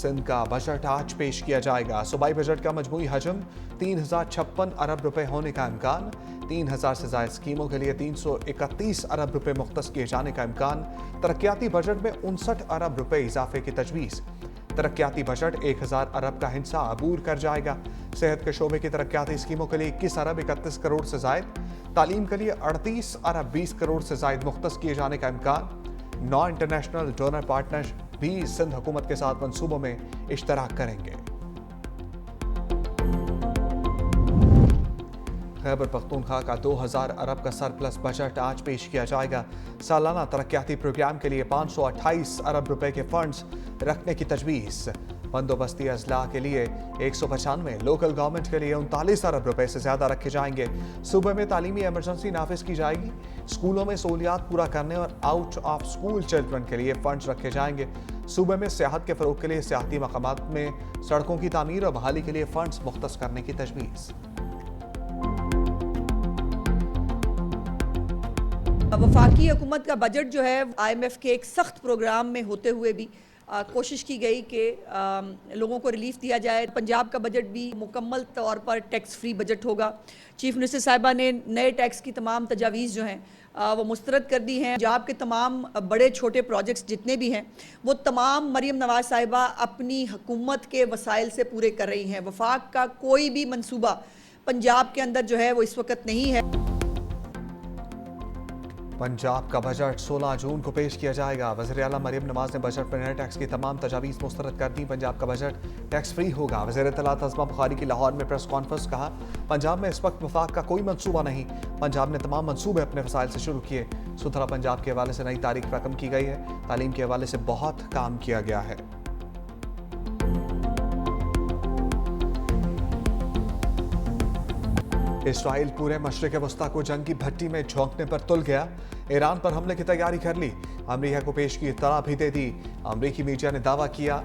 सिंध का बजट आज पेश किया जाएगा। सूबाई बजट का मजमूई हजम 3056 अरब रुपए होने का इम्कान। 3000 से ज्यादा स्कीमों के लिए 331 अरब रुपए मुख्तस किए जाने का इम्कान। तरक्याती बजट में 59 अरब रुपए इजाफे की तजवीज़। तरक्याती बजट 1000 अरब का हिस्सा अबूर कर जाएगा। सेहत के शोबे की तरक्याती स्कीमों के लिए 21 अरब 31 करोड़ से जायद। तालीम के लिए 38 अरब 20 करोड़ से जायद मुख्तस किए जाने का इम्कान। 9 इंटरनेशनल डोनर पार्टनर्स भी सिंध हुकूमत के साथ मंसूबों में इश्तराक करेंगे। खैबर पख्तूनख्वा का 2000 अरब का सरप्लस बजट आज पेश किया जाएगा। सालाना तरक्याती प्रोग्राम के लिए 528 अरब रुपए के फंड्स रखने की तजवीज़। बंदोबस्ती अजला के लिए 195, लोकल गवर्नमेंट के लिए 39 अरब रुपए से ज्यादा रखे जाएंगे। सूबे में तालीमी इमरजेंसी नाफिज की जाएगी। स्कूलों में सहूलियात पूरा करने और आउट ऑफ स्कूल चिल्ड्रन के लिए फंड्स रखे जाएंगे। सूबे में सियाहत के फरोग के लिए सियाहती मकामात में सड़कों की तामीर और बहाली के लिए फंड्स मुख्तस करने की तजवीज़। वफाकी हुकूमत का बजट जो है IMF के एक सख्त प्रोग्राम में होते हुए भी कोशिश की गई कि लोगों को रिलीफ दिया जाए। पंजाब का बजट भी मुकम्मल तौर पर टैक्स फ्री बजट होगा। चीफ मिनिस्टर साहिबा ने नए टैक्स की तमाम तजावीज़ जो हैं वो मुस्तरद कर दी हैं। पंजाब के तमाम बड़े छोटे प्रोजेक्ट्स जितने भी हैं वो तमाम मरीम नवाज साहिबा अपनी हुकूमत के वसाइल से पूरे कर रही हैं। वफाक का कोई भी मंसूबा पंजाब के अंदर जो है वो इस वक्त नहीं है। पंजाब का बजट 16 जून को पेश किया जाएगा। वज़ीर आला मरीम नवाज ने बजट में नए टैक्स की तमाम तजावीज़ मुस्तरद कर दी। पंजाब का बजट टैक्स फ्री होगा। वज़ीर इत्तलात अज़मा बुखारी की लाहौर में प्रेस कॉन्फ्रेंस। कहा, पंजाब में इस वक्त वफाक का कोई मंसूबा नहीं। पंजाब ने तमाम मंसूबे अपने वसाइल से शुरू किए। सुथरा पंजाब के हवाले से नई तारीख रकम की गई है। तालीम के हवाले से बहुत काम किया गया है। इसराइल पूरे मशरिक़ वस्ता को जंग की भट्टी में झोंकने पर तुल गया। ईरान पर हमले की तैयारी कर ली। अमेरिका को पेश की इत्तला भी दे दी। अमेरिकी मीडिया ने दावा किया,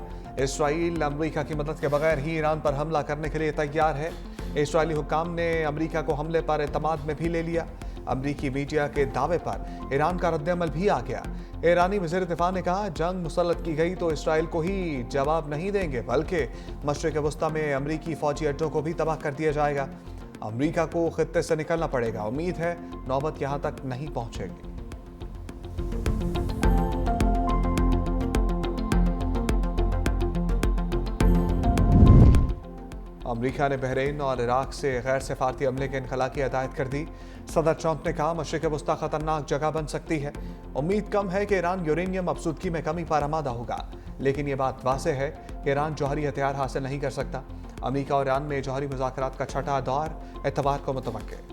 इसराइल अमेरिका की मदद के बगैर ही ईरान पर हमला करने के लिए तैयार है। इसराइली हुक्काम ने अमेरिका को हमले पर एतमाद में भी ले लिया। अमेरिकी मीडिया के दावे पर ईरान का रद्द-ए-अमल भी आ गया। ईरानी वज़ीर दिफा ने कहा, जंग मुसल्लत की गई तो इसराइल को ही जवाब नहीं देंगे, बल्कि मशरिक़ वस्ता में अमेरिकी फौजी अड्डों को भी तबाह कर दिया जाएगा। अमेरिका को खित्ते से निकलना पड़ेगा। उम्मीद है नौबत यहां तक नहीं पहुंचेगी। अमेरिका ने बहरीन और इराक से गैर सफारती अमले के इनखला की हदायत कर दी। सदर ट्रंप ने कहा, मशरिक़ वस्ता खतरनाक जगह बन सकती है। उम्मीद कम है कि ईरान यूरेनियम अफसुदगी में कमी पर आमादा होगा, लेकिन यह बात वाज़ेह है कि ईरान जौहरी हथियार हासिल नहीं कर सकता। अमेरिका और ईरान में जौहरी मुज़ाकरात का छठा दौर एतवार को मुतवक्किल।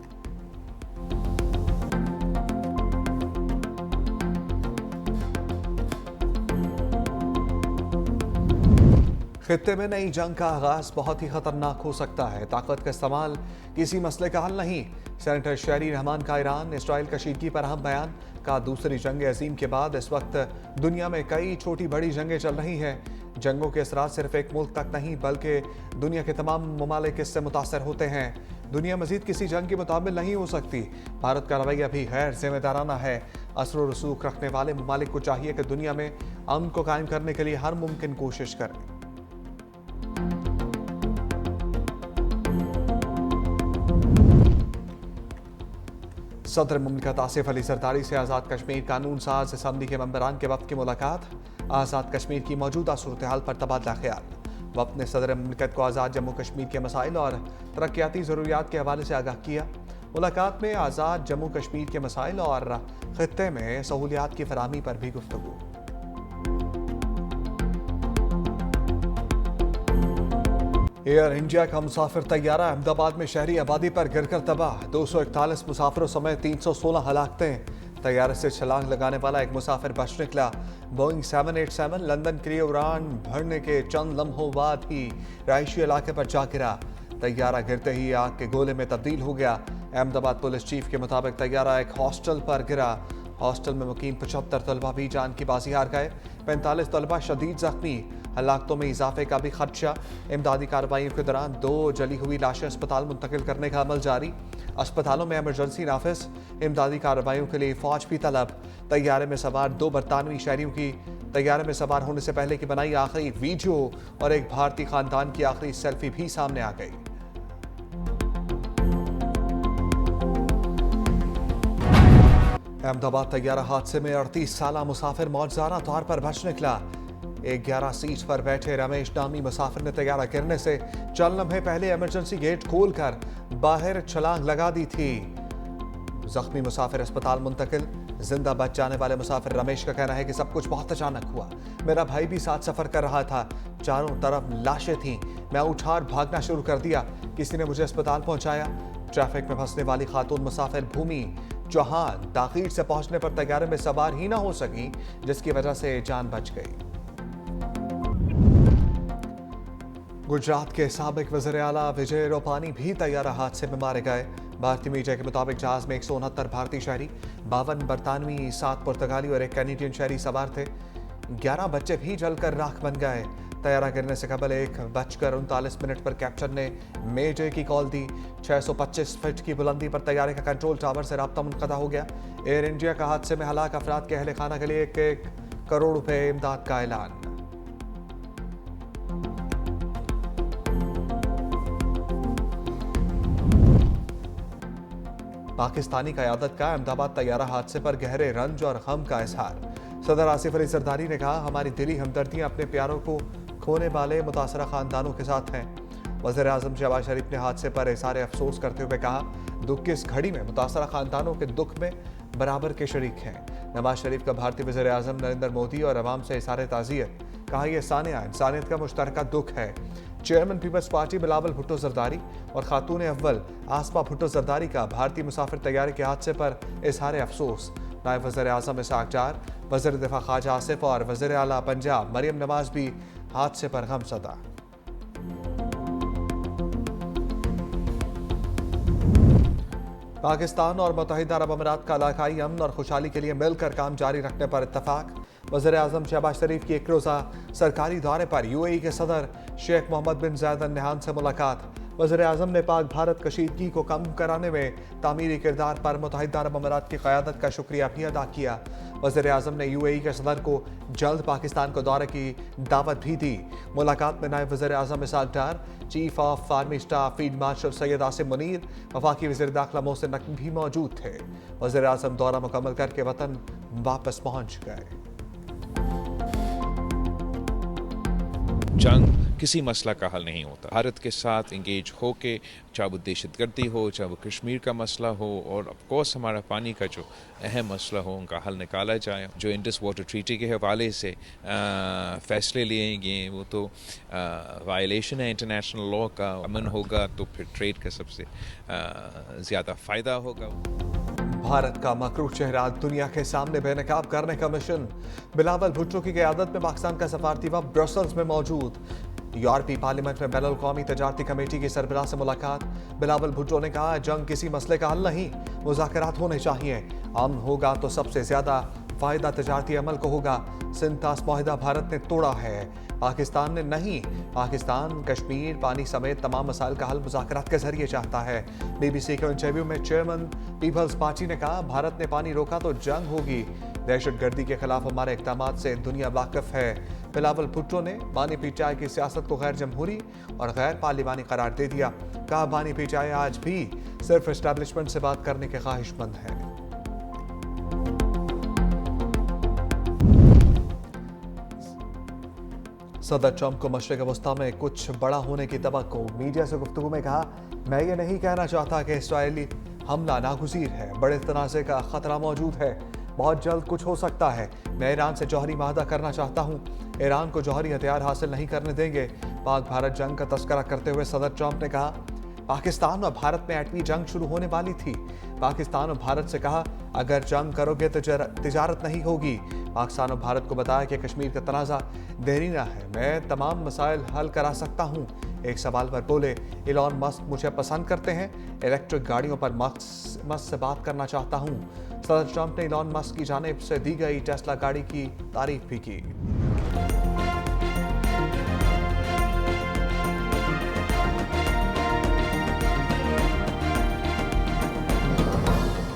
खित्ते में नई जंग का आगाज बहुत ही खतरनाक हो सकता है। ताकत का इस्तेमाल किसी मसले का हल नहीं। सेनेटर शेरी रहमान का ईरान इसराइल कशीदगी पर अहम बयान। का दूसरी जंग अजीम के बाद इस वक्त दुनिया में कई छोटी बड़ी जंगें चल रही हैं। जंगों के असरात सिर्फ एक मुल्क तक नहीं बल्कि दुनिया के तमाम ममालिक इससे मुतासर होते हैं। दुनिया मजीद किसी जंग के मुताबिल नहीं हो सकती। भारत का रवैया भी गैर जिम्मेदाराना है। असर और रसूख रखने वाले ममालिक को चाहिए कि दुनिया में अमन को कायम करने के लिए हर मुमकिन कोशिश करें। सदर मुमलिकत आसिफ अली जरदारी से आज़ाद कश्मीर कानून साज असम्बली के मेंबरान के वक्त की मुलाकात। आज़ाद कश्मीर की मौजूदा सूरत हाल पर तबादला ख्याल। वक्त ने सदर मुमलिकत को आज़ाद जम्मू कश्मीर के मसाइल और तरक्याती ज़रूरियात के हवाले से आगाह किया। मुलाकात में आज़ाद जम्मू कश्मीर के मसाइल और खित्ते में सहूलियात की फराहमी पर भी गुफ्तगू। एयर इंडिया का मुसाफिर तैयारा अहमदाबाद में शहरी आबादी पर गिरकर तबाह। 241 मुसाफिरों समेत 316 हलाकतें। तैयारे से छलांग लगाने वाला एक मुसाफिर बच निकला। बोइंग 787 लंदन के लिए उड़ान भरने के चंद लम्हों बाद ही रहायशी इलाके पर जा गिरा। तैयारा गिरते ही आग के गोले में तब्दील हो गया। अहमदाबाद पुलिस चीफ के मुताबिक तैयारा एक हॉस्टल पर गिरा। हॉस्टल में मुकीम 75 तलबा भी जान की बाजी हार गए। 45 तलबा शदीद जख्मी। हलाकतों में इजाफे का भी खदशा। इमदादी कार्रवाइयों के दौरान 2 जली हुई लाशें अस्पताल मुंतकिल करने का अमल जारी। अस्पतालों में इमरजेंसी नाफिज, इमदादी कार्रवाइयों के लिए फौज भी तलब। तैयारे में सवार 2 बरतानवी शहरियों की तैयारे में सवार होने से पहले की बनाई आखिरी वीडियो और एक भारतीय खानदान की आखिरी सेल्फी भी सामने आ गई। अहमदाबाद तैयारा हादसे में 38 साला मुसाफिर मौजूदा तौर पर बच निकला। एक 11 सीट पर बैठे रमेश नामी मुसाफिर ने तैयारा गिरने से चंद लम्हे पहले इमरजेंसी गेट खोलकर बाहर छलांग लगा दी थी। जख्मी मुसाफिर अस्पताल मुंतकिल। जिंदा बच जाने वाले मुसाफिर रमेश का कहना है कि सब कुछ बहुत अचानक हुआ। मेरा भाई भी साथ सफर कर रहा था, चारों तरफ लाशें थीं। मैं उठा और भागना शुरू कर दिया। किसी ने मुझे अस्पताल पहुंचाया। ट्रैफिक में फंसने वाली खातून मुसाफिर भूमि चौहान ताखीर से पहुंचने पर तैयारे में सवार ही ना हो सकी, जिसकी वजह से जान बच गई। गुजरात के साबिक वज़ीर आला विजय रूपानी भी तैयारा हादसे में मारे गए। भारतीय मीडिया के मुताबिक जहाज में 169 भारतीय शहरी, 52 बरतानवी, 7 पुर्तगाली और 1 कैनेडियन शहरी सवार थे। 11 बच्चे भी जलकर राख बन गए। तैयारा गिरने से कबल 1:39 पर कैप्टन ने मेजर की कॉल दी। 625 फीट की बुलंदी पर तैयारे का कंट्रोल टावर से राब्ता मुनक़ता हो गया। एयर इंडिया का हादसे में हलाक अफराद के अहले खाना के लिए 1 करोड़ रुपए इमदाद का ऐलान। पाकिस्तानी क़यादत का अहमदाबाद तैयारा हादसे पर गहरे रंज और गम का इजहार। सदर आसिफ अली जरदारी ने कहा, हमारी दिली हमदर्दियां अपने प्यारों को खोने वाले मुतासरा खानदानों के साथ हैं। वज़ीर आज़म शहबाज शरीफ ने हादसे पर इज़हार अफसोस करते हुए कहा, दुख की इस घड़ी में मुतासरा खानदानों के दुख में बराबर के शरीक हैं। नवाज शरीफ का भारतीय वज़ीर आज़म नरेंद्र मोदी और अवाम से इज़हार ताज़ियत। कहा, यह सानिया इंसानियत का मुश्तरका दुख है। Chairman Peoples Party Bilawal Bhutto Zardari और खातून अव्वल आसमा भुट्टो जरदारी का भारतीय मुसाफिर तैयारे के हादसे पर इज़हार अफसोस। नायब वज़ीर आज़म इसाक डार, वज़ीर दिफा ख्वाजा आसिफ और वज़ीर आला पंजाब मरियम नवाज भी हादसे पर गमज़दा। पाकिस्तान और मुत्तहिदा अरब अमीरात का इलाकाई अमन और खुशहाली के लिए मिलकर काम जारी रखने पर इत्तफाक। वज़ीर आज़म शहबाज शरीफ की 1 रोज़ा सरकारी दौरे पर UAE के सदर शेख मोहम्मद बिन ज़ायद अल नहयान से मुलाकात। वज़ीर आज़म ने पाक भारत कशीदगी को कम कराने में तामीरी किरदार पर मुत्तहिदा अरब अमीरात की क़यादत का शुक्रिया भी अदा किया। वज़ीर आज़म ने UAE के सदर को जल्द पाकिस्तान को दौरे की दावत भी दी। मुलाकात में नायब वज़ीर आज़म Ishaq Dar, chief of army staff field marshal Syed Asim Munir, वफाकी वज़ीर दाखिला मोहसिन नकवी भी मौजूद थे। वज़ीर आज़म दौरा मुकम्मल करके वतन वापस पहुँच गए। जंग किसी मसला का हल नहीं होता। भारत के साथ इंगेज होके, चाहे वो दहशतगर्दी हो, चाहे वो कश्मीर का मसला हो, और ऑफ कोर्स हमारा पानी का जो अहम मसला हो, उनका हल निकाला जाए। जो इंडस वाटर ट्रीटी के हवाले से फ़ैसले लिए गए वो तो वायलेशन है इंटरनेशनल लॉ का। अमन होगा तो फिर ट्रेड का सबसे ज़्यादा फ़ायदा होगा। भारत का मकरूह चेहरा दुनिया के सामने बेनकाब करने का मिशन। बिलावल भुट्टो की क़यादत में पाकिस्तान का सफारती वफ़द ब्रसल्स में मौजूद। यूरोपीय पार्लियामेंट में बैनुल अक़वामी तजारती कमेटी के सरबराह से मुलाकात। बिलावल भुट्टो ने कहा, जंग किसी मसले का हल नहीं, मुज़ाकरात होने चाहिए। अमन होगा तो सबसे ज़्यादा फ़ायदा तजारती अमल को होगा। सिंतास मुआहिदा भारत ने तोड़ा है, पाकिस्तान ने नहीं। पाकिस्तान कश्मीर, पानी समेत तमाम मसाइल का हल मुज़ाकरात के जरिए चाहता है। BBC के इंटरव्यू में चेयरमैन पीपल्स पार्टी ने कहा, भारत ने पानी रोका तो जंग होगी। दहशतगर्दी के खिलाफ हमारे इक़दामात से दुनिया वाकिफ़ है। बिलावल भुट्टो ने बानी पीचाई की सियासत को गैर जमहूरी और गैर पार्लिमानी करार दे दिया। कहा, बानी पीचाई आज भी सिर्फ एस्टैब्लिशमेंट से बात करने के ख्वाहिशमंद है। सदर ट्रंप को मशरिक़ वस्ता में कुछ बड़ा होने की तवक्को। मीडिया से गुफ्तगू में कहा, मैं ये नहीं कहना चाहता कि इसराइली हमला नागुज़ीर है, बड़े तनाज़े का ख़तरा मौजूद है, बहुत जल्द कुछ हो सकता है। मैं ईरान से जौहरी माहदा करना चाहता हूँ, ईरान को जौहरी हथियार हासिल नहीं करने देंगे। पाक भारत जंग का तस्करा करते हुए सदर ट्रंप ने कहा, पाकिस्तान और भारत में एटमी जंग शुरू होने वाली थी। पाकिस्तान और भारत से कहा, अगर जंग करोगे तो तिजारत नहीं होगी। पाकिस्तान और भारत को बताया कि कश्मीर का तनाज़ा देरीना है, मैं तमाम मसाइल हल करा सकता हूँ। एक सवाल पर बोले, इलॉन मस्क मुझे पसंद करते हैं, इलेक्ट्रिक गाड़ियों पर मस्क से बात करना चाहता हूँ। सदर ट्रंप ने इलॉन मस्क की जानिब से दी गई टेस्ला गाड़ी की तारीफ भी की।